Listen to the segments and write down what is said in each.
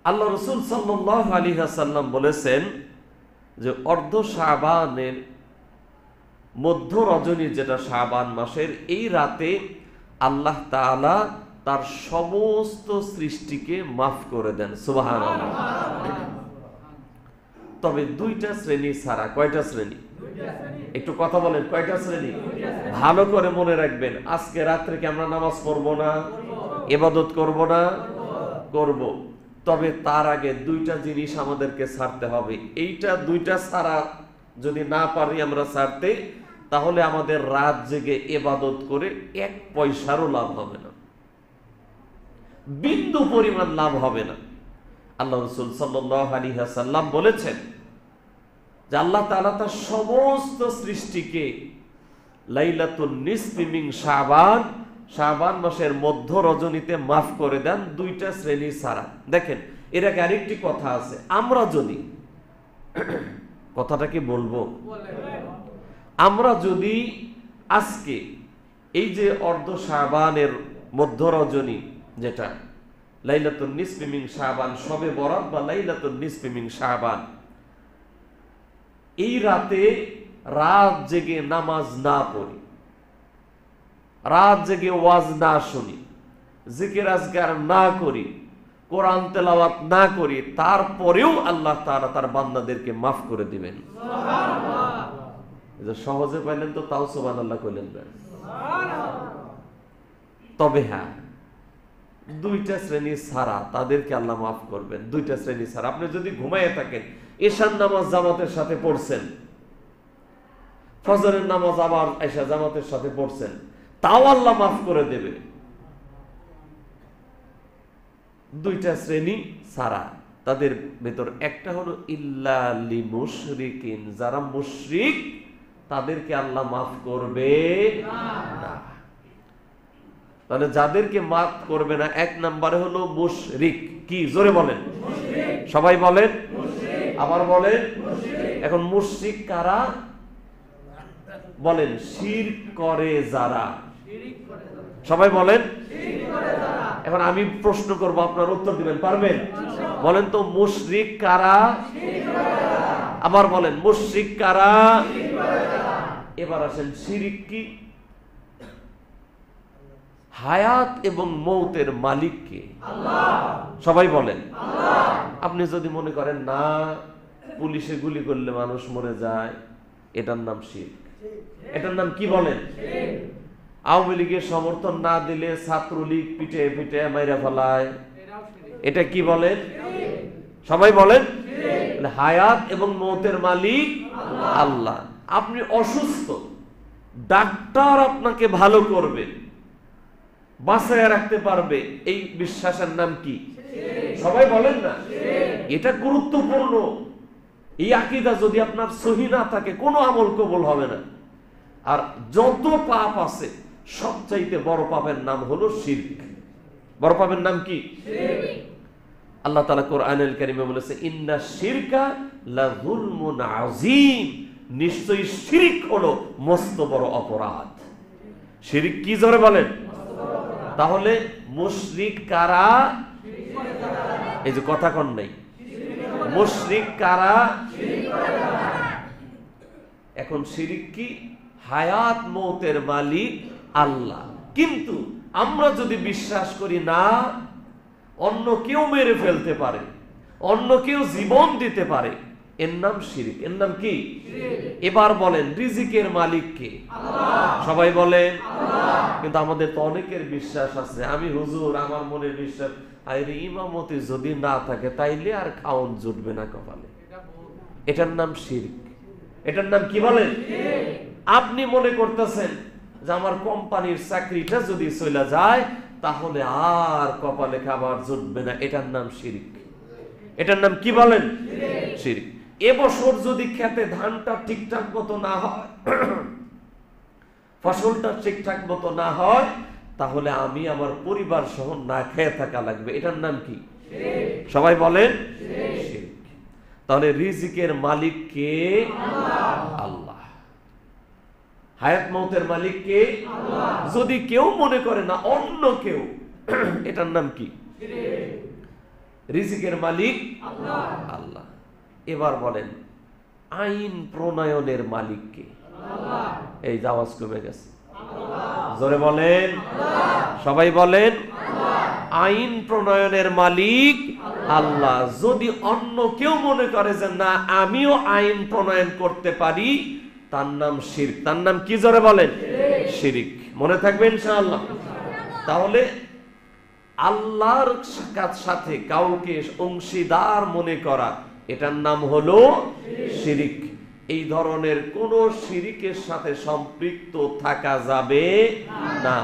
আল্লাহ রাসূল সাল্লাল্লাহু আলাইহি ওয়াসাল্লাম বলেছেন যে অর্ধ শাবানের মধ্য রজনী, যেটা শাবান মাসের, এই রাতে আল্লাহ তাআলা তার সমস্ত সৃষ্টিকে মাফ করে দেন। সুবহানাল্লাহ। তবে দুইটা শ্রেণী ছাড়া। কয়টা শ্রেণী? একটু কথা বলেন, কয়টা শ্রেণী? ভালো করে মনে রাখবেন। আজকে রাত্রে কি আমরা নামাজ পড়বো না? ইবাদত করব না? করব। তবে তার আগে দুইটা জিনিস আমাদেরকে ছাড়তে হবে। এইটা দুইটা ছাড়া যদি না পারি আমরা ছাড়তে, তাহলে আমাদের রাত জেগে ইবাদত করে এক পয়সারও লাভ হবে না, বিন্দু পরিমাণ লাভ হবে না। আল্লাহ রাসূল সাল্লাল্লাহু আলাইহি ওয়াসাল্লাম বলেছেন যে আল্লাহ তাআলা তার সমস্ত সৃষ্টিকে লাইলাতুন নিসফি মিন শাবান, শাবান মাসের মধ্য রজনীতে মাফ করে দেন দুইটা শ্রেণী ছাড়া। দেখেন, এর আগে আরেকটি কথা আছে। আমরা যদি, কথাটা কি বলবো, আমরা যদি আজকে এই যে অর্ধ শাবানের মধ্য রজনী, যেটা লাইলাতুন নিসফি মিন শাবান, শবে বরাত বা লাইলাতুন নিসফি মিন শাবান, এই রাতে রাত জেগে নামাজ না পড়ি, রাত জেগে ওয়াজ না শুনি, জিকির আজকার না করি, কোরআন তেলাওয়াত না করি, তারপরেও আল্লাহ তাআলা তার বান্দাদেরকে মাফ করে দিবেন। সুবহানাল্লাহ। সহজে পাইলেন তো, তাও সুবহানাল্লাহ কইলেন না। তবে হ্যাঁ, দুইটা শ্রেণী ছাড়া তাদেরকে আল্লাহ মাফ করবেন। দুইটা শ্রেণী ছাড়া। আপনি যদি ঘুমাইয়ে থাকেন, এশার নামাজ জামাতের সাথে পড়ছেন, ফজরের নামাজ আবার এশা জামাতের সাথে পড়ছেন, তাও আল্লাহ মাফ করে দেবে। দুইটা শ্রেণী ছাড়া। তাদের ভেতর একটা হলো ইল্লা লিমুশরিকিন, যারা মুশরিক তাদেরকে আল্লাহ মাফ করবে না। তাহলে যাদেরকে মাফ করবে না, এক নম্বরে হলো মুশরিক। কি? জোরে বলেন, সবাই বলেন, আবার বলেন। এখন মুশরিক কারা? বলেন, শিরক করে যারা। সবাই বলেন। এখন আমি প্রশ্ন করব, আপনার উত্তর দিবেন, পারবেন? বলেন তো, মুশরিক কারা? আবার বলেন, মুশরিক কারা? এবার আসেন, শিরক কি? হায়াত এবং মৌতের মালিক কে? আল্লাহ। সবাই বলেন, আল্লাহ। আপনি যদি মনে করেন না, পুলিশে গুলি করলে মানুষ মরে যায়, এটার নাম শিরক। এটার নাম কি বলেন? আওয়ামী লীগের সমর্থন না দিলে ছাত্রলীগ পিটে পিটে মাইরা ফেলায়, এটা কি বলেন? সবাই বলেন। হায়াত এবং মৌতের মালিক আল্লাহ। আপনি অসুস্থ, ডাক্তার আপনাকে ভালো করবে, বাঁচায় রাখতে পারবে, এই বিশ্বাসের নাম কি? সবাই বলেন না। এটা গুরুত্বপূর্ণ। এই আকীদা যদি আপনার সহি না থাকে, কোনো আমল কবুল হবে না। আর যত পাপ আছে, সবচাইতে বড় পাপের নাম হলো শিরক। বড় পাপের নাম কি? আল্লাহ তাআলা কোরআনুল কারীমে বলেছে, ইন্না শিরকা লাযুলমুন আযীম, নিশ্চয়ই শিরক হলো মস্ত বড় অপরাধ। শিরক কি? জোরে বলেন। তাহলে মুশরিক কারা? এই যে কথা কন নাই, মুশরিক কারা? এখন শিরক কি? হায়াত মৌতের মালিক আল্লাহ। কিন্তু আমরা যদি বিশ্বাস করি না, অন্য কেউ মেরে ফেলতে পারে, অন্য কেউ জীবন দিতে পারে, এর নাম শিরক। এর নাম কি? এবার বলেন, রিজিকের মালিক কে? আল্লাহ। সবাই বলেন, আল্লাহ। কিন্তু আমাদের তো অনেকের বিশ্বাস আছে, আমি হুজুর, আমার মনে বিশ্বাস, আরে ইমামতি যদি না থাকে তাইলে আর খাওন জুটবে না কপালে, এটার নাম শিরক। এটার নাম কি বলেন? আপনি মনে করতেছেন যে আমার কোম্পানির চাকরিটা যদি চলে যায় তাহলে আর কপালে খাবার জুটবে না, এটার নাম শিরক। এটার নাম কি বলেন? শিরক। এবছর যদি খেতে ধানটা ঠিকঠাক মতো না হয়, ফসলটা ঠিকঠাক মতো না হয়, তাহলে আমি আমার পরিবার সহ না খেয়ে থাকা লাগবে, এটার নাম কি? সবাই বলেন, শিরক। তাহলে রিজিকের মালিক কে? আল্লাহ। হায়াত মৌতের মালিক কে? আল্লাহ। যদি কেউ মনে করে না অন্য কেউ, এটার নাম কি? রিজিকের মালিক আল্লাহ। এবার বলেন আইন প্রণয়নের মালিক কে? এই আওয়াজ কমে গেছে, জোরে বলেন, সবাই বলেন। আইন প্রণয়নের মালিক আল্লাহ। যদি অন্য কেউ মনে করে যে না আমিও আইন প্রণয়ন করতে পারি, তার নাম শিরক। তার নাম কি? জোরে বলেন, শিরক। মনে থাকবে ইনশাআল্লাহ। তাহলে আল্লাহর সাথে কাউকে অংশীদার মনে করা, এটার নাম হলো শিরক। এই ধরনের কোন শিরকের সাথে সম্পৃক্ত থাকা যাবে না।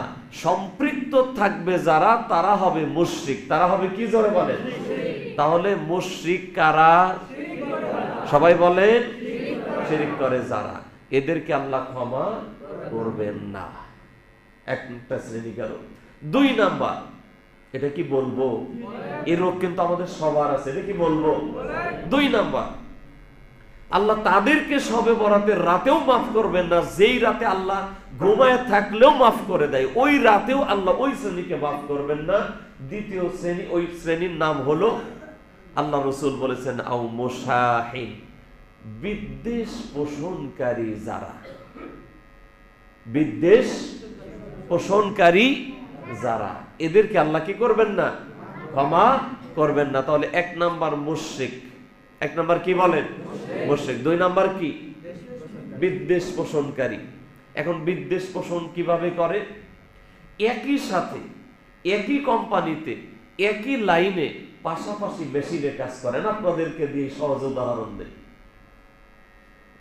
সম্পৃক্ত থাকবে যারা, তারা হবে মুশরিক। তারা হবে কি? জোরে বলেন। তাহলে মুশরিক কারা? সবাই বলেন, শিরক করে যারা, এদেরকে আল্লাহ ক্ষমা করবেন না। একটা শ্রেণী গেল। 2 নাম্বার, এটা কি বলবো? এই রোগ কিন্তু আমাদের সবার আছে, এটা কি বলবো? 2 নাম্বার, আল্লাহ তাদেরকে শবে বরাতের রাতেও মাফ করবেন না, যেই রাতে আল্লাহ ঘুমায় থাকলেও মাফ করে দেয়, ওই রাতেও আল্লাহ ওই শ্রেণীকে মাফ করবেন না। দ্বিতীয় শ্রেণী, ওই শ্রেণীর নাম হলো, আল্লাহ রাসূল বলেছেন আও মুশাহিন, বিদ্বেষ পোষণকারী যারা, বিদ্বেষ পোষণকারী যারা, এদেরকে আল্লাহ কি করবেন না? ক্ষমা করবেন না। তাহলে 1 নাম্বার মুশরিক। 1 নাম্বার কি বলেন? মুশরিক। 2 নাম্বার কি? বিদ্বেষ পোষণকারী। এখন বিদ্বেষ পোষণ কিভাবে করে? একই সাথে, একই কোম্পানিতে, একই লাইনে পাশাপাশি মেশিনে কাজ করেন। আপনাদেরকে দিয়ে সহজ উদাহরণ দেন।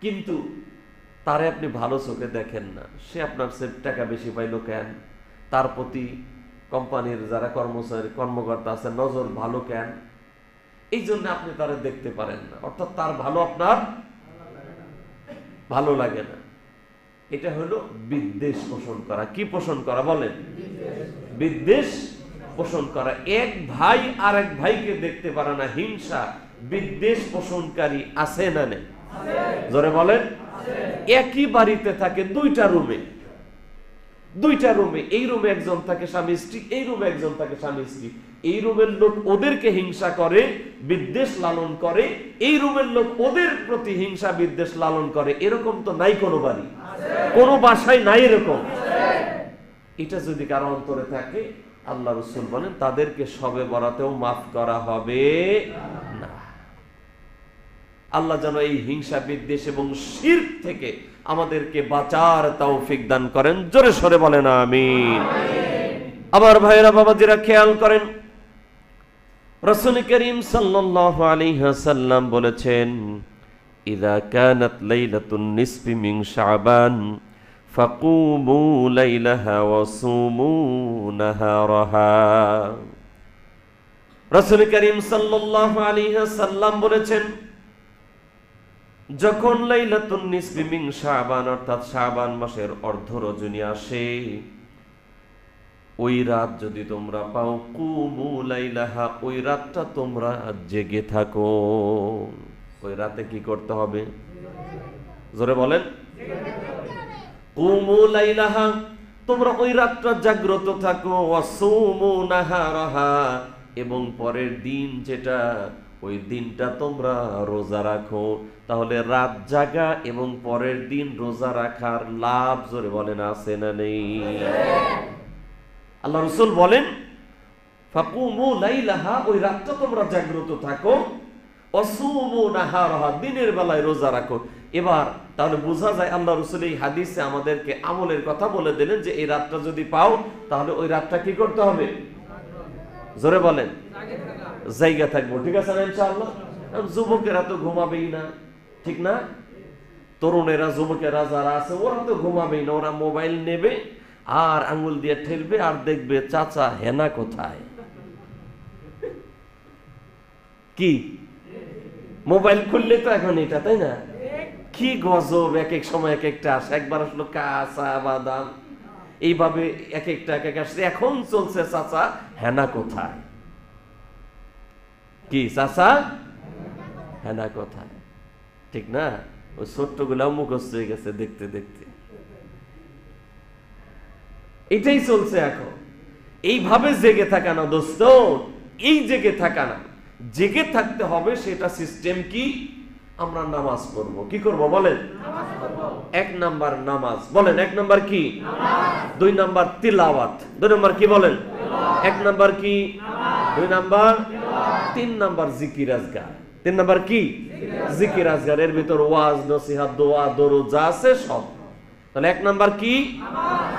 কিন্তু তারে আপনি ভালো চোখে দেখেন না, সে আপনার টাকা বেশি পাইলো কেন? তার প্রতি কোম্পানির যারা কর্মকর্তা আছে নজর ভালো কেন? এই জন্য আপনি তারে দেখতে পারেন না, অর্থাৎ তার ভালো আপনার ভালো লাগে না। এটা হলো বিদ্বেষ পোষণ করা। কি পোষণ করা বলেন? বিদ্বেষ পোষণ করা। এক ভাই আর এক ভাইকে দেখতে পারে না, হিংসা বিদ্বেষ পোষণকারী আছে না নেই? জোরে বলেন। একই বাড়িতে থাকে, 2টা রুমে, এই রুমে একজন থাকে স্বামী স্ত্রী, এই রুমে একজন থাকে স্বামী স্ত্রী। এই রুমের লোক ওদেরকে হিংসা করে, বিদ্বেষ লালন করে, এই রুমের লোক ওদের প্রতি হিংসা বিদ্বেষ লালন করে। এরকম তো নাই কোনো বাড়ি, কোনো বাসায় নাই এরকম। এটা যদি কারো অন্তরে থাকে, আল্লাহ রাসূল বলেন তাদেরকে শবে বরাতেও মাফ করা হবে না। আল্লাহ যেন এই হিংসা বিদ্বেষ এবং শিরক থেকে আমাদেরকে বাঁচার তৌফিক দান করেন। জোরে সরে বলেন আমিন। আমার ভাইরা বাবাজিরা খেয়াল করেন, রাসূল করিম সাল্লাল্লাহু আলাইহি ওয়াসাল্লাম বলেছেন, ইযা কানাত লাইলাতুন নিসফি মিন শাবান ফাকুমু লাইলাহা ওয়া সুমু নাহারাহা। রাসূল করিম সাল্লাল্লাহু আলাইহি ওয়াসাল্লাম বলেছেন, যখন লাইলাতুন নিসফি মিন শাবান অর্থাৎ শাবান মাসের অর্ধ রজনী আসে, ওই রাত যদি তোমরা পাও, কুমু লাইলাহা, ওই রাতটা তোমরা জেগে থাকো। ওই রাতে কি করতে হবে? জোরে বলেন। কুমু লাইলাহা, তোমরা ওই রাতটা জাগ্রত থাকো। ওয়াসুমু নাহারাহা, এবং পরের দিন যেটা, ওই দিনটা তোমরা রোজা রাখো। তাহলে রাত জাগা এবং পরের দিন রোজা রাখার লাভ, জোরে বলেন, আছে না নেই? আল্লাহ রাসূল বলেন ফাকুমু লাইলাহা, ওই রাতটা তোমরা জাগ্রত থাকো। ওয়াসুমু নাহারাহা, দিনের বেলায় রোজা রাখো। এবার তাহলে বোঝা যায় আল্লাহ রাসূল এই হাদিসে আমাদেরকে আমলের কথা বলে দিলেন যে এই রাতটা যদি পাও, তাহলে ওই রাতটা কি করতে হবে? জোরে বলেন, জায়গা থাকবো। ঠিক আছে না ইনশাআল্লাহ? যুবকেরা তো ঘুমাবেই না, ঠিক না? তরুণেরা, যুবকেরা যারা আছে ওরা তো ঘুমাবেই না, ওরা মোবাইল নেবে আর আঙ্গুল দিয়ে ঠেলবে আর দেখবে চাচা হেনা কোথায়। কি মোবাইল খুললে তো এখন এটা, তাই না? কি গজব, এক এক সময় এক একটা আসে। একবার আসলো কাঁচা বাদাম, এইভাবে এক একটা আসছে। এখন চলছে চাচা হেনা কোথায়। কি চাচা হেনা কোথায়, ঠিক না? ওই ছোট্ট গুলা মুখস্থ হয়ে গেছে দেখতে দেখতে। এটাই চলছে এখন। এইভাবে জেগে থাকা না দোস্ত, এই জেগে থাকা না, জেগে থাকতে হবে, সেটা সিস্টেম কি? আমরা নামাজ পড়ব। কি করব বলেন? এক নাম্বার নামাজ। বলেন এক নাম্বার কি? দুই নাম্বার তিলাওয়াত। দুই নাম্বার কি বলেন? এক নাম্বার কি? দুই নাম্বার। তিন নাম্বার জিকির আজগার। তিন নাম্বার কি? জিকির আজগার। এর ভিতর ওয়াজ, নসিহত, দোয়া, দরুদ যা আছে সব। তাহলে এক নাম্বার কি?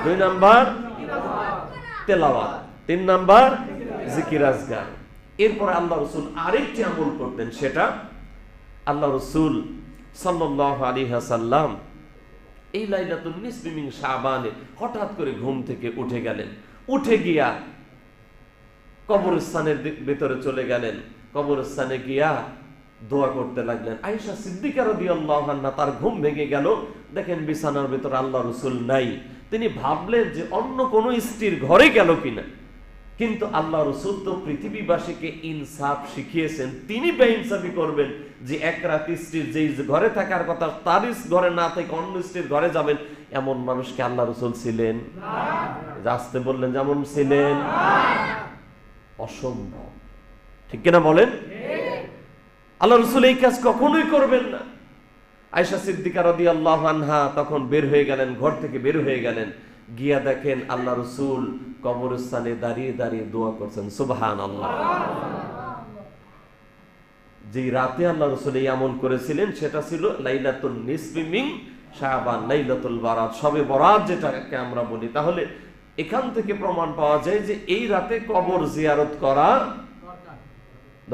দুই নাম্বার তেলাওয়াত, তিন নাম্বার জিকির আজগার। এরপর আল্লাহ রাসূল আরেকটি আমল করতেন, সেটা আল্লাহ রাসূল সাল্লাল্লাহু আলাইহি ওয়াসাল্লাম এই লাইলাতুন নিসফি মিন শাবানে হঠাৎ করে ঘুম থেকে উঠে গেলেন। উঠে গিয়া কবরস্থানের ভিতরে চলে গেলেন। কবরস্থানে গিয়া দোয়া করতে লাগলেন। আয়েশা সিদ্দিকা রাদিয়াল্লাহু আনহা তার ঘুম ভেঙে গেল, দেখেন বিছানার ভিতরে আল্লাহ রাসূল নাই। তিনি ভাবলেন যে অন্য কোন স্ত্রীর ঘরে গেল কিনা, কিন্তু আল্লাহ রাসূল তো পৃথিবীবাসীকে ইনসাফ শিখিয়েছেন, তিনি বেইনসাফি করবেন যে এক রাত স্ত্রীর যেই ঘরে থাকার কথা তার ঘরে না থেকে অন্য স্ত্রীর ঘরে যাবেন, এমন মানুষকে আল্লাহ রাসূল ছিলেন না। আসতে বললেন যেমন ছিলেন, অসম্ভব। ঠিক কিনা বলেন? আল্লাহ রাসূল এই কাজ কখনোই করবেন না। আয়েশা সিদ্দিকা রাদিয়াল্লাহু আনহা তখন বের হয়ে গেলেন, ঘর থেকে বের হয়ে গেলেন। গিয়া দেখেন আল্লাহ রাসূল কবরস্থানে দাঁড়িয়ে দাঁড়িয়ে দোয়া করছেন। সুবহানাল্লাহ। যে রাতে আল্লাহ রাসূল এই আমল করেছিলেন সেটা ছিল লাইলাতুন নিসফি মিন শাবান, লাইলাতুল বারাত, শবে বরাত যেটাকে আমরা বলি। তাহলে এখান থেকে প্রমাণ পাওয়া যায় যে এই রাতে কবর জিয়ারত করা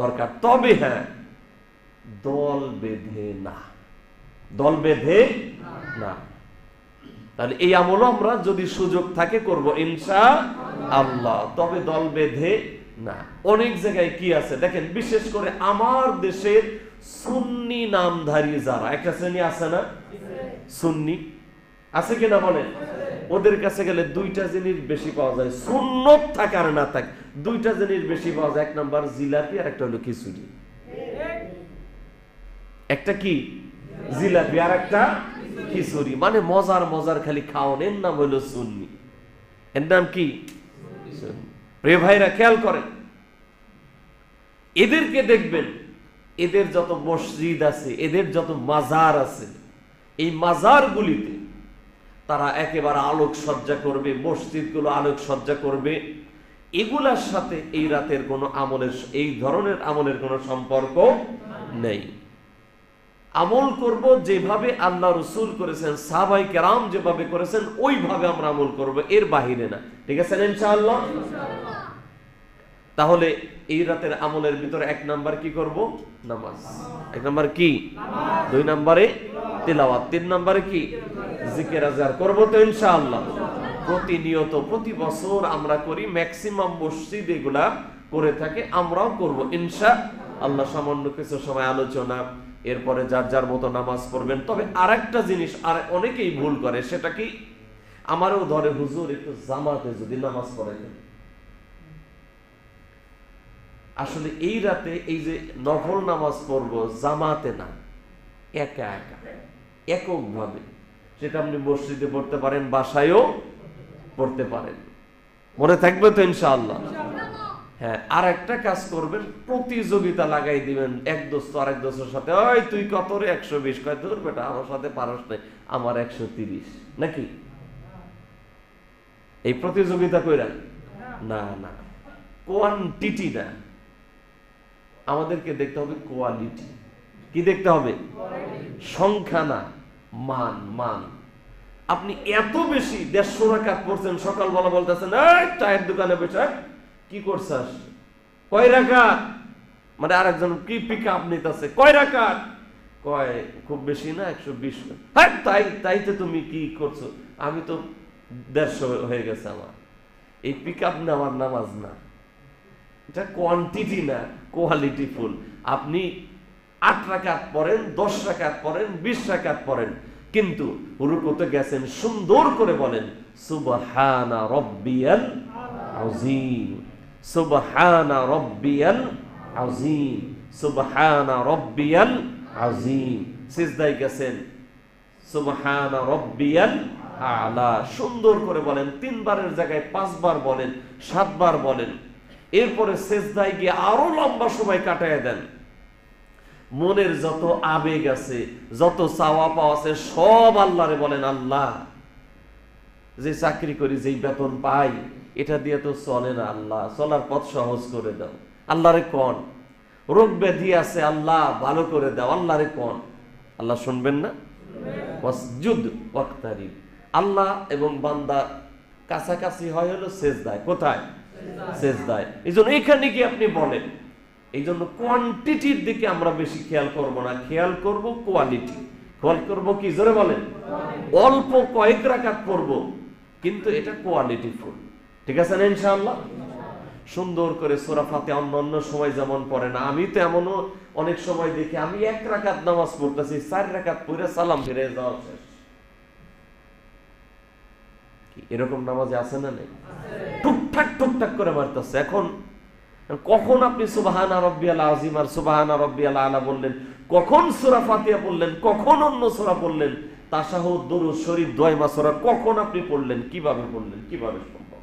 দরকার। তবে হ্যাঁ, দল বেঁধে না, দল বেঁধে না। তাহলে এই আমল আমরা যদি সুযোগ থাকে করব ইনশাআল্লাহ, তবে দল বেঁধে না। অনেক জায়গায় কি আছে দেখেন, বিশেষ করে আমার দেশের সুন্নি নামধারী যারা একটা শ্রেণী আছে না, সুন্নি আছে কিনা বলেন? ওদের কাছে গেলে দুইটা জিনিস বেশি পাওয়া যায়, সুন্নত থাক আর না থাক, দুইটা জিনিস বেশি পাওয়া যায়। এক নাম্বার জিলাপি আর একটা হলো খিচুড়ি। একটা কি? জিলাপি আর একটা খিচুড়ি। মানে মজার মজার খালি খাওয়ান, এর নাম হলো সুন্নি। এর নাম কি? প্রিয় ভাইরা খেয়াল করেন, এদেরকে দেখবেন, এদের যত মসজিদ আছে, এদের যত মাজার আছে, এই মাজারগুলিতে তারা একেবারে আলোকসজ্জা করবে, মসজিদগুলো আলোকসজ্জা করবে। এগুলার সাথে এই রাতের কোনো আমলের, এই ধরনের আমলের কোনো সম্পর্ক নেই। আমল করব যেভাবে আল্লাহ রাসূল করেছেন, সাহাবায়ে কেরাম যেভাবে করেছেন ওইভাবে আমরা আমল করব, এর বাহিরে না। ঠিক আছে ইনশাআল্লাহ? তাহলে এই রাতের আমলের ভিতরে এক নাম্বার কি করব? নামাজ। এক নাম্বার কি? দুই নম্বরে তিলাওয়াত। তিন নম্বরে কি? জিকির আজকার করব তো ইনশাআল্লাহ। প্রতিনিয়ত প্রতি বছর আমরা করি, ম্যাক্সিমাম মসজিদ এগুলা করে থাকে, আমরাও করব ইনশাআল্লাহ। সামান্য কিছু সময় আলোচনা, এরপরে যার যার মতো নামাজ পড়বেন। তবে আরেকটা জিনিস আর অনেকেই ভুল করে, সেটা কি? আমারও ধরে হুজুর একটু জামাতে যদি নামাজ পড়েন। আসলে এই রাতে এই যে নফল নামাজ পড়বো জামাতে না, একা একা এককভাবে, সেটা আপনি মসজিদে পড়তে পারেন, বাসায়ও পড়তে পারেন। মনে থাকবে তো ইনশাআল্লাহ? হ্যাঁ, আর একটা কাজ করবেন, প্রতিযোগিতা লাগাই দিবেন এক দোস্ত আরেক দোস্তের সাথে। ওই তুই কত রে? 120। কয় তোর বেটা আমার সাথে পারস নাই, আমার 130 নাকি? এই প্রতিযোগিতা কইরা না, না, কোয়ান্টিটি না, আমাদেরকে দেখতে হবে কোয়ালিটি। কি দেখতে হবে? সংখ্যা না, মান। মান। আপনি এত বেশি 150 রাকাত পড়ছেন, সকালবেলা বলতেছেন এই চায়ের দোকানে বসে কি করছাস? কয় রাকাত? মানে আরেকজন কি পিক আপ নিতেছে, কয় রাকাত? কয় খুব বেশি না, 120। হ্যাঁ তাইতে তুমি কি করছো? আমি তো 150 হয়ে গেছে আমার। এই পিক আপ নেওয়ার নামাজ না, এটা কোয়ান্টিটি না, কোয়ালিটি ফুল। আপনি 8 রাকাত পড়েন, 10 রাকাত পড়েন, 20 রাকাত পড়েন, কিন্তু রুকুতে গেছেন সুন্দর করে বলেন সুবহানা রাব্বিয়াল আযীম, সুবহানা রাব্বিয়াল আযীম, সুবহানা রাব্বিয়াল আযীম। সিজদায় গেছেন সুবহানা রাব্বিয়াল আলা, সুন্দর করে বলেন। 3 বারের জায়গায় 5 বার বলেন, 7 বার বলেন। এরপরে সেজদায় গিয়ে আরো লম্বা সময় কাটায় দেন। মনের যত আবেগ আছে, যত চাওয়া পাওয়া আছে, সব আল্লাহরে বলেন, আল্লাহ যে চাকরি করি, যেই বেতন পাই, এটা দিয়ে তো চলে না, আল্লাহ চলার পথ সহজ করে দাও। আল্লাহরে কোন রোগ ব্যাধি আছে, আল্লাহ ভালো করে দাও, আল্লাহরে কোন। আল্লাহ শুনবেন না? ওয়াসজুদ ওয়াক্তারিব। আল্লাহ এবং বান্দা কাছাকাছি হয় হলো সেজদায়। কোথায়? সেজদায়। এই জন্য এখানে কি আপনি বলেন, এই জন্য কোয়ান্টিটির দিকে আমরা বেশি খেয়াল করব না, খেয়াল করব কোয়ালিটি। খেয়াল করব কি? জোরে বলেন। অল্প কয়েক রাকাত পড়ব, কিন্তু এটা কোয়ালিটি ফুল। ঠিক আছে না ইনশাআল্লাহ? সুন্দর করে সূরা ফাতিহা অন্য সময় যেমন পড়ে না, আমি তো এমনও অনেক সময় দেখি আমি 1 রাকাত নামাজ পড়তেছি, 4 রাকাত পড়ে সালাম ফিরে যাওয়া শেষ। এরকম নামাজে আছে না নেই? টুকটাক টুকটাক করে মারতেছে। এখন কখন আপনি সুবহানা রাব্বিয়াল আযীম আর সুবহানা রাব্বিয়াল আলা বললেন, কখন সূরা ফাতিহা পড়লেন, কখন অন্য সূরা পড়লেন, তাশাহুদ, দুরূদ শরীফ, দোয়া মাসুরা কখন আপনি পড়লেন, কিভাবে পড়লেন, কিভাবে সম্ভব?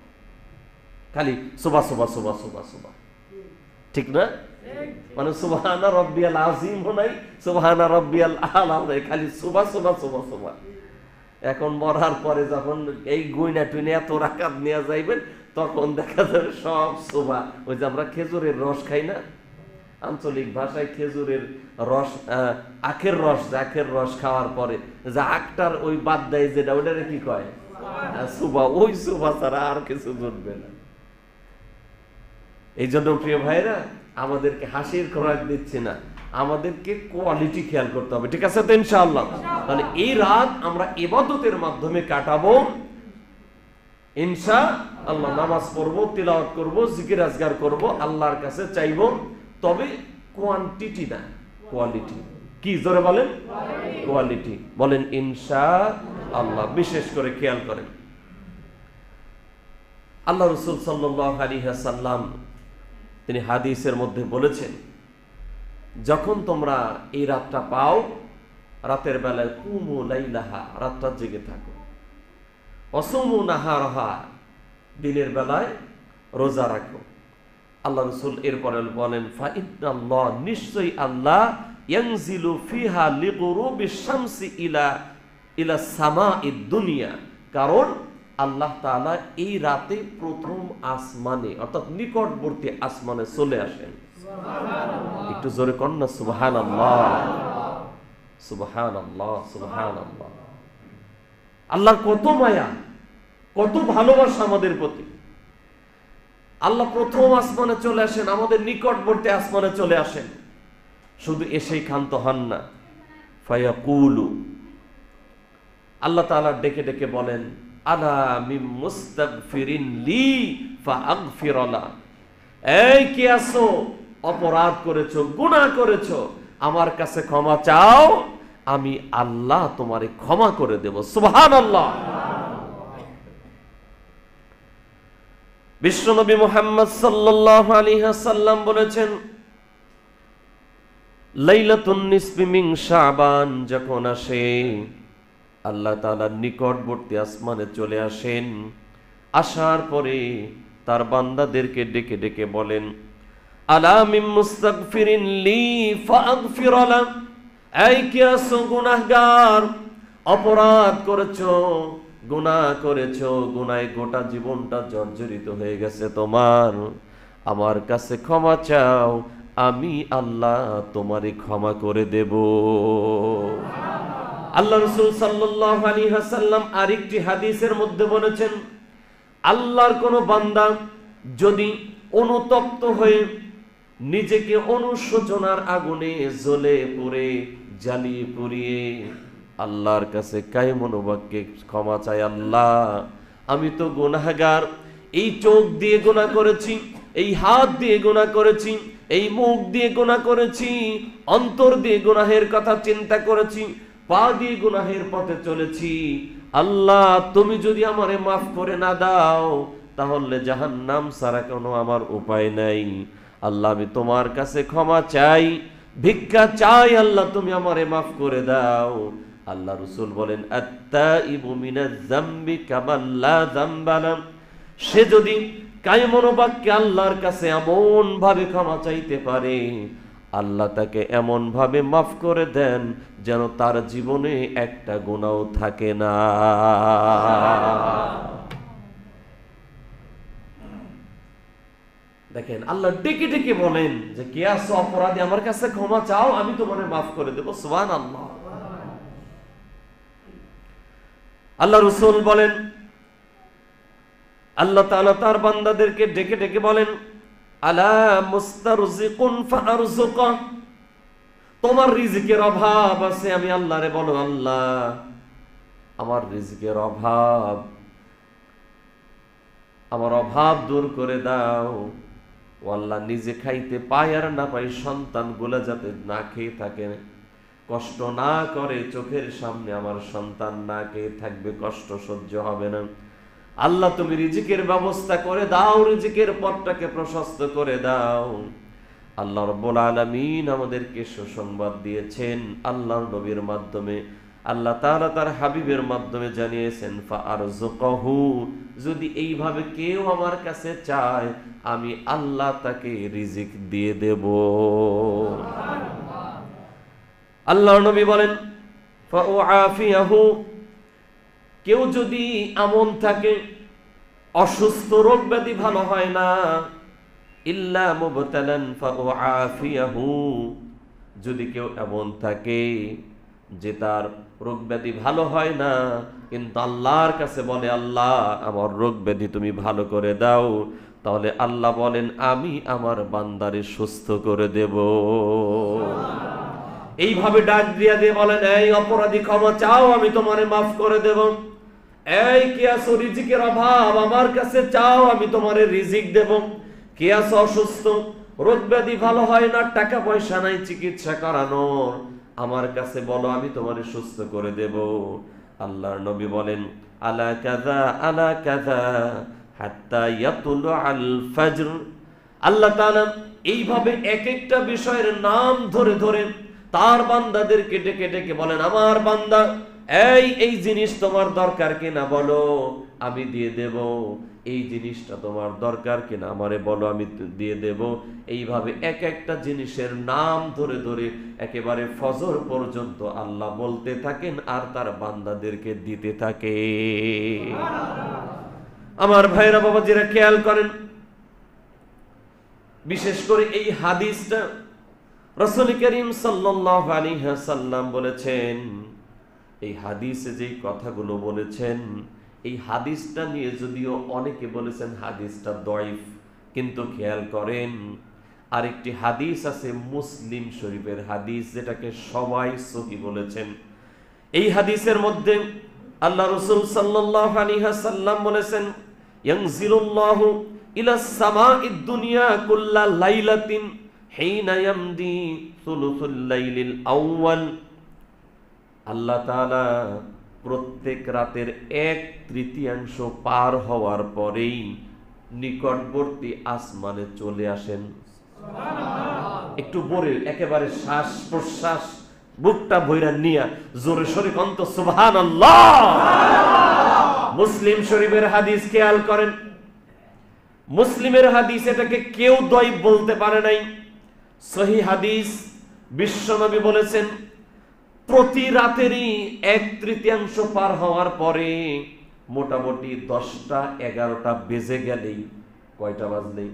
খালি সুবহা সুবহা সুবহা সুবহা সুবহা, ঠিক না? মানে সুবহানা রাব্বিয়াল আযীম নাই, সুবহানা রাব্বিয়াল আলা নাই, খালি সুবহা সুবহা সুবহা সুবহা। এখন মরার পরে যখন এই গুইনা টুইনা এত রাকাত নিয়ে যাইবেন, তখন দেখা যাবে সব সুবহা। ওই যে আমরা খেজুরের রস খাই না, আঞ্চলিক ভাষায় খেজুরের রস, আখের রস, আখের রস খাওয়ার পরে যে আখটার ওই বাদ দেয় যেটা, ওটারে কি কয়? সুবহা। ওই সুবহা ছাড়া আর কিছু জুটবে না। এই জন্য প্রিয় ভাইরা, আমাদেরকে হাসির খোরাক দিচ্ছে না, আমাদেরকে কোয়ালিটি খেয়াল করতে হবে। ঠিক আছে তো ইনশাআল্লাহ? তাহলে এই রাত আমরা ইবাদতের মাধ্যমে কাটাবো ইনশাআল্লাহ। নামাজ পড়বো, তিলাওয়াত করবো, জিকির আজগার করবো, আল্লাহর কাছে চাইবো, তবে কোয়ান্টিটি না, কোয়ালিটি। কি জোরে বলেন? কোয়ালিটি বলেন ইনশাআল্লাহ। বিশেষ করে খেয়াল করেন, আল্লাহ রাসূল সাল্লাল্লাহু আলাইহি ওয়াসাল্লাম তিনি হাদিসের মধ্যে বলেছেন, যখন তোমরা এই রাতটা পাও, রাতের বেলায় কুমু লাইলাহা, রাতটা জেগে থাকো, অসুমু নাহারহা, দিনের বেলায় রোজা রাখো। আল্লাহ রাসূল এরপরে বলেন, ফাইন্নাল্লাহ, নিশ্চয়ই আল্লাহ, ইয়ানজিলু ফিহা লিগুরুবিশ শামসি ইলা সামাঈদ দুনিয়া, কারণ আল্লাহ তাআলা এই রাতে প্রথম আসমানে অর্থাৎ নিকটবর্তী আসমানে চলে আসেন। একটু জোরে কর না সুবহানাল্লাহ, সুবহানাল্লাহ, সুবহানাল্লাহ। আল্লাহর কত মায়া, কত ভালোবাসা আমাদের প্রতি। আল্লাহ প্রথম আসমানে চলে আসেন, আমাদের নিকটবর্তী আসমানে চলে আসেন। শুধু এসেই ক্ষান্ত হন না, ফায়াকুলু, আল্লাহ তাআলা ডেকে ডেকে বলেন, আলা মিন মুস্তাগফিরিন লি ফাআগফির লা, এই কি আছো, অপরাধ করেছো, গুনাহ করেছো, আমার কাছে ক্ষমা চাও, আমি আল্লাহ তোমারে ক্ষমা করে দেব। সুবহানাল্লাহ। বিশ্বনবী মুহাম্মদ সাল্লাল্লাহু আলাইহি ওয়াসাল্লাম বলেছেন, লাইলাতুন নিসফি মিন শাবান যখন আসে, আল্লাহ তাআলা নিকটবর্তী আসমানে চলে আসেন। আসার পরে তার বান্দাদেরকে ডেকে ডেকে বলেন, আলা মিন মুস্তাগফিরিন লি ফাআগফির লা, এই কি আছো গুনাহগার, অপরাধ করেছো, গুনাহ করেছো, গুনাহে গোটা জীবনটা জর্জরিত হয়ে গেছে তোমার, আমার কাছে ক্ষমা চাও, আমি আল্লাহ তোমারে ক্ষমা করে দেব। আল্লাহ রাসূল সাল্লাল্লাহু আলাইহি ওয়াসাল্লাম আরেকটি হাদিসের মধ্যে বলেছেন, আল্লাহর কোন বান্দা যদি অনুতপ্ত হয়ে নিজেকে অনুশোচনার আগুনে জ্বলে পড়ে, জ্বালিয়ে পুড়িয়ে আল্লাহর কাছে কায়মনোবাক্যে ক্ষমা চায়, আল্লাহ আমি তো গুনাহগার, এই চোখ দিয়ে গুনাহ করেছি, এই হাত দিয়ে গুনাহ করেছি, এই মুখ দিয়ে গুনাহ করেছি, অন্তর দিয়ে গুনাহের কথা চিন্তা করেছি, পা দিয়ে গুনাহের পথে চলেছি, আল্লাহ তুমি যদি আমারে মাফ করে না দাও, তাহলে জাহান্নাম ছাড়া কোনো আমার উপায় নাই। আল্লাহ আমি তোমার কাছে ক্ষমা চাই, ভিক্ষা চাই, আল্লাহ তুমি আমারে মাফ করে দাও। আল্লাহ রাসূল বলেন, আত্তাইবু মিনাজ যামবি কামান লা যামবা লা, সে যদি কায়মন বাক্যে আল্লাহর কাছে এমন ভাবে ক্ষমা চাইতে পারে, আল্লাহ তাকে এমন ভাবে মাফ করে দেন যেন তার জীবনে একটা গুনাহ থাকে না। দেখেন, আল্লাহ ডেকে ডেকে বলেন যে কে আছো অপরাধী, আমার কাছে ক্ষমা চাও, আমি তোমাকে মাফ করে দেব। সুবহানাল্লাহ। আল্লাহ রাসূল বলেন, আল্লাহ তাআলা তার বান্দাদেরকে ডেকে ডেকে বলেন, আলা মুস্তারজিকুন ফারজুকা, তোমার রিজিকের অভাব আছে, আমি আল্লাহরে বলো, আল্লাহ আমার রিজিকের অভাব, আমার অভাব দূর করে দাও। ও আল্লাহ, নিজে খাইতে পাই আর না পাই, সন্তানগুলো যাতে না খেয়ে থাকে, কষ্ট না করে, চোখের সামনে আমার সন্তান না খেয়ে থাকবে, কষ্ট সহ্য হবে না। আল্লাহ তুমি রিজিকের ব্যবস্থা করে দাও, রিজিকের পথটাকে প্রশস্ত করে দাও। আল্লাহ রাব্বুল আলামিন আমাদেরকে সুসংবাদ দিয়েছেন আল্লাহর নবীর মাধ্যমে। আল্লাহ তাআলা তার হাবিবের মাধ্যমে জানিয়েছেন, ফাআরযুকহু, যদি এইভাবে কেউ আমার কাছে চায় আমি আল্লাহ তাকে রিজিক দিয়ে দেব। আল্লাহর নবী বলেন, ফাউআফিয়াহু, কেউ যদি এমন থাকে অসুস্থ, রোগ ব্যাধি ভালো হয় না, ইল্লা মুবতালান ফাউআফিয়াহু, যদি কেউ এমন থাকে যে তার রোগ ব্যাধি ভালো হয় না কিন্তু আল্লাহর কাছে বলে, আল্লাহ আমার রোগ ব্যাধি তুমি ভালো করে দাও, তাহলে আল্লাহ বলেন আমি আমার বান্দারে সুস্থ করে দেব। এইভাবে ডাক দিয়া দিয়ে বলেন, এই অপরাধী ক্ষমা চাও, আমি তোমারে মাফ করে দেব। এই কে আছো রিজিকের অভাব, আমার কাছে চাও, আমি তোমারে রিজিক দেব। কে আছো অসুস্থ, রোগ ব্যাধি ভালো হয় না, টাকা পয়সা নাই চিকিৎসা করানোর, আমার কাছে বলো, আমি তোমারে সুস্থ করে দেব। আল্লাহর নবী বলেন, আলা কাযা আলা কাযা হাত্তা ইয়াতুলু আল ফজর। আল্লাহ তাআলা এইভাবে এক একটা বিষয়ের নাম ধরে ধরে তার বান্দাদেরকে ডেকে ডেকে বলেন, আমার বান্দা এই জিনিস তোমার দরকার কিনা বলো, আমি দিয়ে দেব। এই জিনিসটা তোমার দরকার কিনা আমারে বলো, আমি দিয়ে দেব। এইভাবে এক একটা জিনিসের নাম ধরে ধরে একেবারে ফজর পর্যন্ত আল্লাহ বলতে থাকেন আর তার বান্দাদেরকে দিতে থাকে। আমার ভাইরা বাবাজিরা খেয়াল করেন, বিশেষ করে এই হাদিসটা রাসূল করিম সাল্লাল্লাহু আলাইহি ওয়াসাল্লাম বলেছেন। এই হাদিসে যেই কথাগুলো বলেছেন, এই হাদিসটা নিয়ে যদিও অনেকে বলেছেন হাদিসটা দয়ীফ, কিন্তু খেয়াল করেন আরেকটি হাদিস আছে মুসলিম শরীফের হাদিস, যেটাকে সবাই সহিহ বলেছেন। এই হাদিসের মধ্যে আল্লাহ রাসূল সাল্লাল্লাহু আলাইহি ওয়াসাল্লাম বলেছেন, ইয়ানজিলুল্লাহু ইলাস সামাঈদ দুনিয়া কুল্লা লাইলাতিন হিনা ইয়ামদি সুলুসুল লাইলিল আউয়াল। আল্লাহ তাআলা প্রত্যেক রাতের 1/3 পার হওয়ার পরেই নিকটবর্তী আসমানে চলে আসেন। একটু বলে একেবারে শ্বাস প্রশ্বাস বুকটা ভইরা নিয়া জোরে সোরে কন্ত সুবহানাল্লাহ। মুসলিম শরীফের হাদিস খেয়াল করেন, মুসলিমের হাদিস, এটাকে কেউ দয়ীফ বলতে পারে নাই, সহিহ হাদিস। বিশ্বনবী বলেছেন প্রতি রাতেরই 1/3 পার হওয়ার পরে মোটামুটি 10টা 11টা বেজে গেলেই, কয়টা বাজলেই,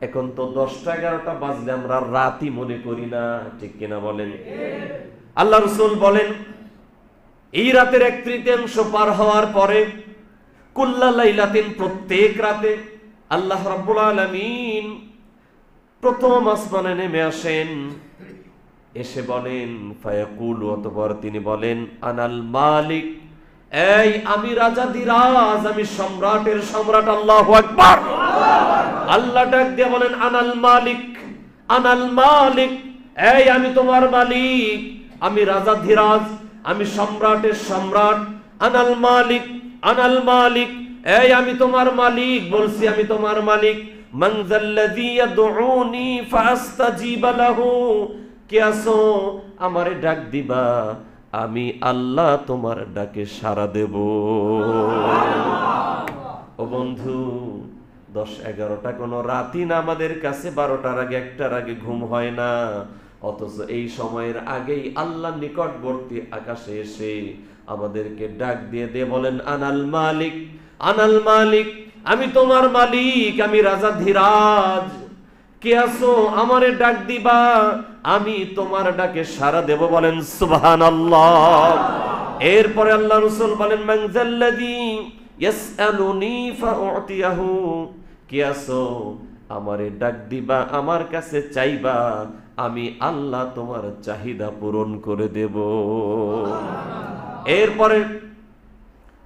এখন তো 10টা 11টা বাজলে আমরা রাতই মনে করি না, ঠিক কিনা বলেন? আল্লাহ রাসূল বলেন এই রাতের 1/3 পার হওয়ার পরে কুল্লা লাইলাতিন, প্রত্যেক রাতে আল্লাহ রাব্বুল আলামিন প্রথম আসমানে নেমে আসেন, এসে বলেন ফায়াকুল, অতঃপর তিনি বলেন আনাল মালিক, এই আমি রাজাধিরাজ, আমি সম্রাটের সম্রাট। আল্লাহু আকবার। আল্লাহ ডাক দিয়ে বলেন আনাল মালিক, আনাল মালিক, এই আমি তোমার মালিক, আমি রাজাধিরাজ, আমি সম্রাটের সম্রাট। আনাল মালিক, আনাল মালিক, এই আমি তোমার মালিক, বলছি আমি তোমার মালিক। মান যাল্লাযী ইয়াদউনি ফাআস্তাজিব লাহু, কে আছো আমারে ডাক দিবা, আমি আল্লাহ তোমার ডাকে সাড়া দেব। ও বন্ধু, 10-11টা কোনো রাতই না আমাদের কাছে, 12টার আগে 1টার আগে ঘুম হয় না। অথচ এই সময়ের আগেই আল্লাহ নিকটবর্তী আকাশে এসে আমাদেরকে ডাক দিয়ে বলেন, আনাল মালিক, আনাল মালিক, আমি তোমার মালিক, আমি রাজা ধীরাজ। কে আছো? আমারে ডাক দিবা, আমি তোমার ডাকে সাড়া দেব। বলেন সুবহানাল্লাহ। এরপরে আল্লাহ রাসূল বলেন, মান যাল্লাযী ইয়াসআলুনি ফাউতিয়াহু। কে আছো? আমারে ডাক দিবা, আমার কাছে চাইবা, আমি আল্লাহ তোমার চাহিদা পূরণ করে দেব। এরপরে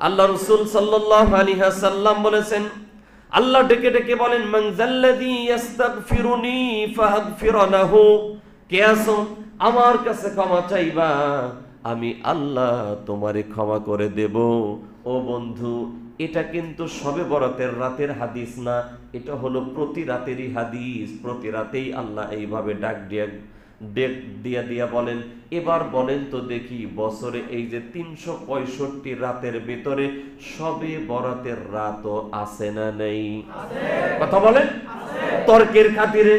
আল্লাহ রাসূল সাল্লাল্লাহু আলাইহি ওয়াসাল্লাম বলেছেন, আল্লাহ ডেকে ডেকে বলেন, মান যাল্লাযী ইস্তাগফিরুনি ফাগফির লাহু। কে আছো? আমার কাছে ক্ষমা চাইবা, আমি আল্লাহ তোমারে ক্ষমা করে দেব। ও বন্ধু, এটা কিন্তু শবে বরাতের রাতের হাদিস না, এটা হলো প্রতি রাতেরই হাদিস। প্রতি রাতেই আল্লাহ এইভাবে ডাক দিয়া বলেন, এবার বলেন তো দেখি, বছরে এই যে 365 রাতের ভিতরে শবে বরাতের রাতও আছে না নেই? কথা বলেন। তর্কের খাতিরে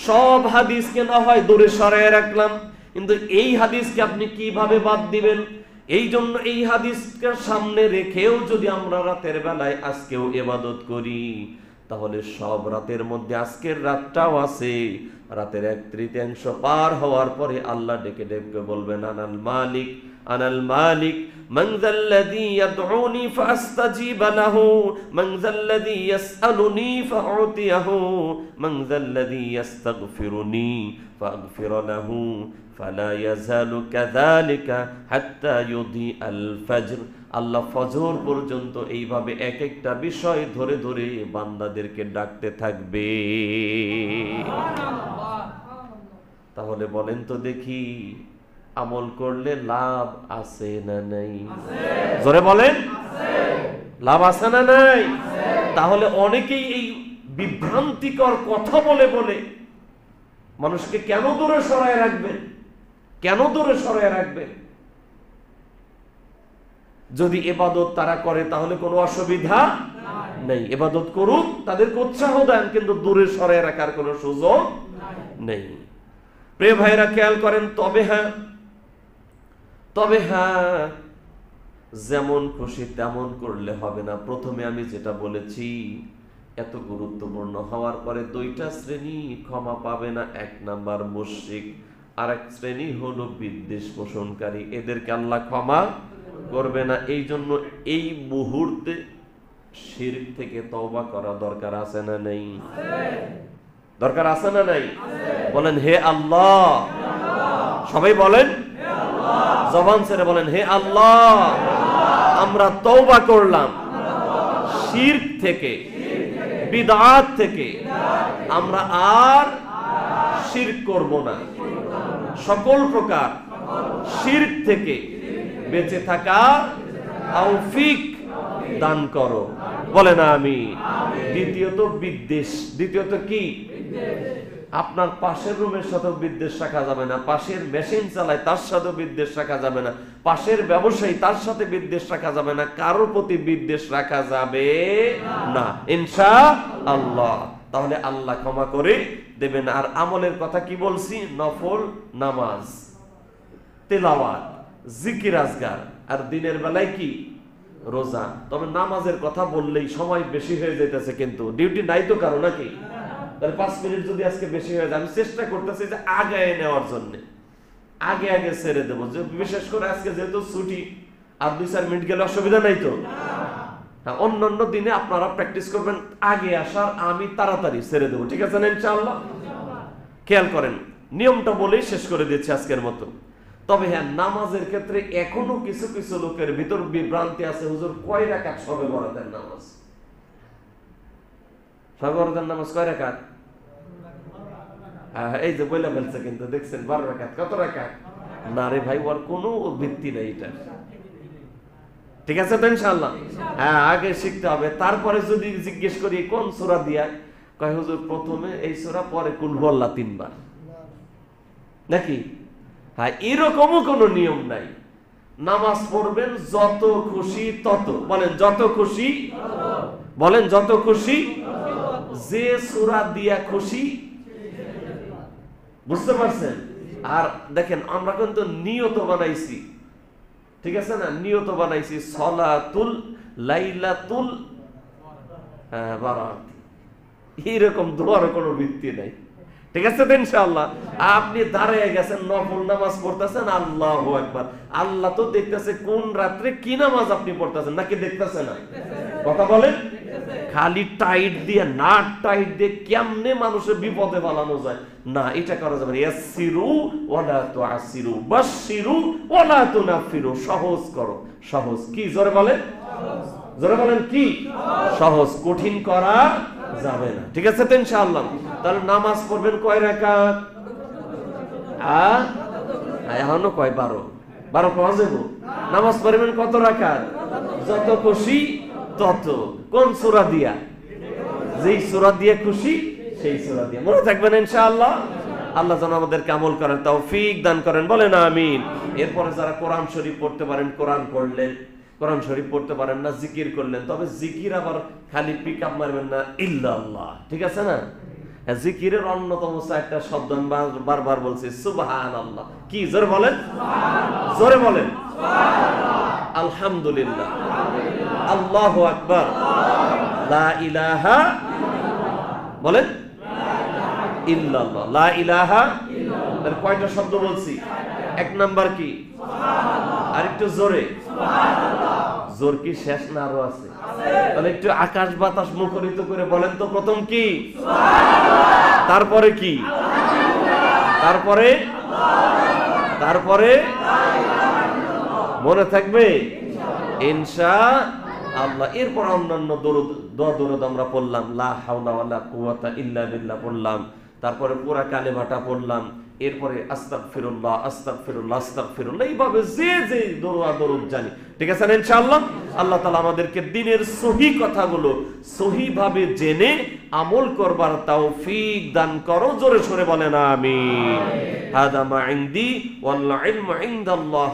সব হাদিসকে না হয় দূরে সরায় রাখলাম, কিন্তু এই হাদিসকে আপনি কিভাবে বাদ দিবেন? এই জন্য এই হাদিসকে সামনে রেখেও যদি আমরা রাতের বেলায় আজকেও ইবাদত করি, তাহলে সব রাতের মধ্যে আজকের রাতটাও আছে। রাতের 1/3 পার হওয়ার পরে আল্লাহ ডেকে ডেকে বলবেন, আনাল মালিক, আনাল মালিক, মান যাল্লাযী ইয়াদউনি ফাআস্তাজিবা লাহু, মান যাল্লাযী ইয়াসআলুনি ফাউতিয়াহু, মান যাল্লাযী ইস্তাগফিরুনি ফাগফির লাহু, ফালা ইয়াযালু কাযালিকা হাত্তা ইউদি আল ফজর। আল্লাহ ফজর পর্যন্ত এইভাবে এক একটা বিষয় ধরে ধরে বান্দাদেরকে ডাকতে থাকবে। তাহলে বলেন তো দেখি, আমল করলে লাভ আছে না নাই? জোরে বলেন, লাভ আছে না নাই? তাহলে অনেকেই এই বিভ্রান্তিকর কথা বলে বলে মানুষকে কেন দূরে সরায় রাখবেন? কেন দূরে সরায় রাখবেন? যদি ইবাদত তারা করে তাহলে কোনো অসুবিধা নেই, ইবাদত করুক, তাদেরকে উৎসাহ দেন, কিন্তু দূরে সরায় রাখার কোনো সুযোগ নেই। প্রিয় ভাইরা খেয়াল করেন, তবে হ্যাঁ, যেমন খুশি তেমন করলে হবে না। প্রথমে আমি যেটা বলেছি, এত গুরুত্বপূর্ণ হওয়ার পরে 2টা শ্রেণী ক্ষমা পাবে না। 1 নাম্বার মুশরিক, আর 1 শ্রেণী হলো বিদ্বেষ পোষণকারী। এদেরকে আল্লাহ ক্ষমা করবে না। এই জন্য এই মুহূর্তে শিরক থেকে তওবা করা দরকার আছে না নেই? দরকার আছে না নাই? বলেন, হে আল্লাহ। সবাই বলেন, জবান ছেড়ে বলেন, হে আল্লাহ, আমরা তওবা করলাম শিরক থেকে, বিদআত থেকে। আমরা আর শিরক করব না। সকল প্রকার শিরক থেকে বেঁচে থাকা তৌফিক দান করো। বলেন আমিন। দ্বিতীয়ত বিদ্বেষ। দ্বিতীয়ত কি? আপনার পাশের রুমের সাথেও বিদ্বেষ রাখা যাবে না, পাশের মেশিন চালায় তার সাথেও বিদ্বেষ রাখা যাবে না, পাশের ব্যবসায়ী তার সাথে বিদ্বেষ রাখা যাবে না, কারোর প্রতি বিদ্বেষ রাখা যাবে না ইনশাআল্লাহ। তাহলে আল্লাহ ক্ষমা করে দেবেন। আর আমলের কথা কি বলছি? নফল নামাজ, তেলাওয়াত, জিকির আজগার, আর দিনের বেলায় কি? রোজা। তবে নামাজের কথা বললেই সময় বেশি হয়ে যাইতেছে, কিন্তু ডিউটি নাই তো কারো, নাকি? তাহলে 5 মিনিট যদি আজকে বেশি হয়ে যায়, আমি চেষ্টা করতেছি যে আগে নেওয়ার জন্য, আগে ছেড়ে দেবো। যে বিশেষ করে আজকে যেহেতু ছুটি, আর 2-4 মিনিট গেলে অসুবিধা নাই তো। হ্যাঁ, অন্যান্য দিনে আপনারা প্র্যাকটিস করবেন আগে আসার, আমি তাড়াতাড়ি ছেড়ে দেবো। ঠিক আছে না ইনশাআল্লাহ? খেয়াল করেন, নিয়মটা বলেই শেষ করে দিচ্ছি আজকের মতো। তবে হ্যাঁ, নামাজের ক্ষেত্রে এখনো কিছু কিছু লোকের ভিতর বিভ্রান্তি আছে। হুজুর, কয় রাকাত শবে বরাতের নামাজ? শবে বরাতের নামাজ কয় রাকাত? এই যে বইলা ফেলছে, কিন্তু দেখছেন 12 রাকাত। কত রাকাত? না রে ভাই, ওর কোনো ভিত্তি নেই এটা। ঠিক আছে তো ইনশাআল্লাহ? হ্যাঁ, আগে শিখতে হবে। তারপরে যদি জিজ্ঞেস করি কোন সূরা দিয়া, কয় হুজুর প্রথমে এই সূরা, পরে কুল হুয়াল্লাহ 3 বার, নাকি? হ্যাঁ, এরকমও কোনো নিয়ম নাই। নামাজ পড়বেন যত খুশি তত। বলেন যত খুশি, বলেন যত খুশি যে সূরা দিয়া খুশি, বুঝতে পারছেন? আর দেখেন আমরা কিন্তু নিয়ত বানাইছি, ঠিক আছে না? নিয়ত বানাইছি সলাতুল লাইলাতুল বারাত, এইরকম দোয়ার কোনো ভিত্তি নাই, ঠিক আছে তো? ইনশাআল্লাহ আপনি দাঁড়িয়ে গেছেন, নফল নামাজ পড়তেছেন, আল্লাহু আকবার, আল্লাহ তো দেখতেছে কোন রাত্রে কি নামাজ আপনি পড়তেছেন, নাকি দেখতেছে না? কথা বলেন। খালি টাইট দিয়ে, নাট টাইট দিয়ে কেমনে মানুষের বিপদে ফালানো যায় না, এটা করা যাবে না। ইয়াসসিরু ওয়ালা তুআসসিরু, বাশশিরু ওয়ালা তুনাফিরু, সহজ করো, সহজ। কি জোরে বলেন? জোরে বলেন কি? সহজ, কঠিন করা যাবে না, ঠিক আছে তো? ইনশাআল্লাহ তাহলে নামাজ পড়বেন কয় রাকাত? এখনো কয়? 12 পাওয়া যাবো। নামাজ পড়বেন কত রাকাত? যত খুশি তত। কোন সূরা দিয়া? যেই সূরা দিয়ে খুশি সেই সূরা দিয়ে। মনে থাকবেন ইনশাআল্লাহ। আল্লাহ যেন আমাদেরকে আমল করেন, তৌফিক দান করেন, বলেন আমিন। এরপরে যারা কোরআন শরীফ পড়তে পারেন কোরআন পড়লেন, কোরআন শরীফ পড়তে পারেন না জিকির করলেন। তবে জিকির আবার খালি পিক আপ মারবেন না, ইল্লাল্লাহ, ঠিক আছে না? জিকিরের অন্যতম একটা শব্দ বারবার বলছি, সুবহানাল্লাহ। কি জোরে বলেন? জোরে বলেন। আলহামদুলিল্লাহ, আল্লাহু আকবার, লা ইলাহা, বলেন ইল্লাল্লাহ, লা ইলাহা ইল্লাল্লাহ। কয়টা শব্দ বলছি? এক নাম্বার কি? আর একটু জোরে। জোর কি শেষ না আরো আছে? তাহলে একটু আকাশ বাতাস মুখরিত করে বলেন তো, প্রথম কি? তারপরে কি? তারপরে তারপরে মনে থাকবে ইনশাআল্লাহ। এরপর অন্যান্য দরুদ আমরা পড়লাম, লা হাওলা ওয়ালা কুওয়াতা ইল্লা বিল্লাহ পড়লাম, তারপরে পুরা কালেমাটা পড়লাম, এরপরে আস্তাগফিরুল্লাহ আস্তাগফিরুল্লাহ আস্তাগফিরুল্লাহ, এইভাবে যে যে দরুদ জানি, ঠিক আছে না? ইনশাআল্লাহ আল্লাহ তাআলা আমাদেরকে দ্বীনের সহি কথাগুলো সহিভাবে জেনে আমল করবার তৌফিক দান করো। জোরে সোরে বলেন আমিন। হাদা মা ইনদি ওয়াল ইলমু ইনদাল্লাহ।